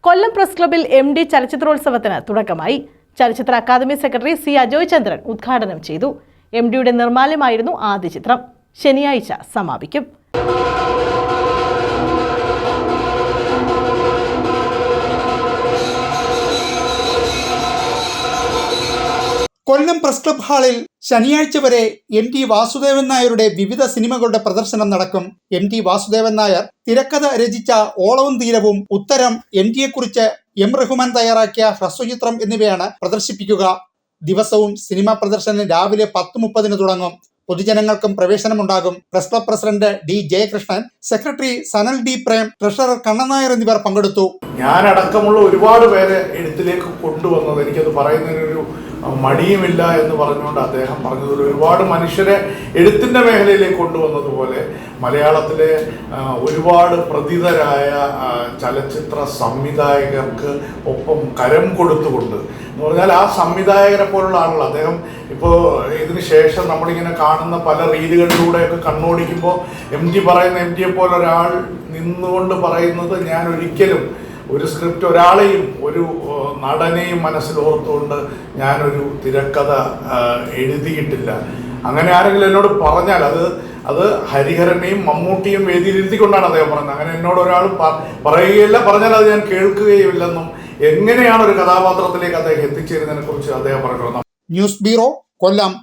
കൊല്ലം press ക്ലബ്ബിൽ MD ചലച്ചിത്രോത്സവത്തിന് തുടക്കമായി. ചലച്ചിത്ര അക്കാദമി സെക്രട്ടറി C. അജോയ് ചന്ദ്രൻ ഉദ്ഘാടനം ചെയ്തു. MDയുടെ നിർമ്മാല്യമായിരുന്നു ആദ്യ ചിത്രം. ശനിയാഴ്ച സമാപിക്കും. കൊല്ലം പ്രസ് ക്ലബ് ഹാളിൽ ശനിയാഴ്ച വരെ MT വാസുദേവൻ നായരുടെ വിവിധ സിനിമകളുടെ പ്രദർശനം നടക്കും. MT വാസുദേവൻ നായർ തിരക്കഥ രചിച്ച ഓളവും തീരവും, ഉത്തരം, MTയെക്കുറിച്ച് M. റഹ്മാൻ തയ്യാറാക്കിയ ഹ്രസ്വചിത്രം എന്നിവയാണ് പ്രദർശിപ്പിക്കുക. ദിവസവും സിനിമാ പ്രദർശനം രാവിലെ 10:30 തുടങ്ങും. പൊതുജനങ്ങൾക്കും പ്രവേശനമുണ്ടാകും. Press club president D. Jayakrishnan, secretary Sanal D. Prem, treasurer Kannan Nair എന്നിവർ പങ്കെടുത്തു. ഞാനടക്കമുള്ള ഒരുപാട് പേരെ എഴുത്തിലേക്ക് കൊണ്ടുവന്നത്, എനിക്കത് പറയുന്നതിനൊരു മടിയുമില്ല എന്ന് പറഞ്ഞുകൊണ്ട് അദ്ദേഹം പറഞ്ഞതിൽ ഒരുപാട് മനുഷ്യരെ എഴുത്തിൻ്റെ മേഖലയിലേക്ക് കൊണ്ടുവന്നതുപോലെ മലയാളത്തിലെ ഒരുപാട് പ്രതിതരായ ചലച്ചിത്ര സംവിധായകർക്ക് ഒപ്പം കരം കൊടുത്തുകൊണ്ട് എന്ന് പറഞ്ഞാൽ ആ സംവിധായകരെ പോലുള്ള ആളുകൾ അദ്ദേഹം ഇപ്പോൾ ഇതിന് ശേഷം നമ്മളിങ്ങനെ കാണുന്ന പല റീലുകളിലൂടെയൊക്കെ കണ്ണോടിക്കുമ്പോൾ MT പറയുന്ന MTയെ പോലെ ഒരാൾ നിന്നുകൊണ്ട് പറയുന്നത് ഞാൻ ഒരിക്കലും ഒരു സ്ക്രിപ്റ്റ് ഒരാളെയും ഒരു നടനെയും മനസ്സിലോർത്തുകൊണ്ട് ഞാനൊരു തിരക്കഥ എഴുതിയിട്ടില്ല. അങ്ങനെ ആരെങ്കിലും എന്നോട് പറഞ്ഞാൽ അത് ഹരിഹരനെയും മമ്മൂട്ടിയും വേദിയിലിരുത്തിക്കൊണ്ടാണ് അദ്ദേഹം പറഞ്ഞത്. അങ്ങനെ എന്നോട് ഒരാൾ പറയുകയില്ല, പറഞ്ഞാൽ അത് ഞാൻ കേൾക്കുകയുമില്ലെന്നും എങ്ങനെയാണ് ഒരു കഥാപാത്രത്തിലേക്ക് അദ്ദേഹം എത്തിച്ചേരുന്നതിനെ കുറിച്ച് അദ്ദേഹം പറഞ്ഞു. ന്യൂസ് ബ്യൂറോ, കൊല്ലം.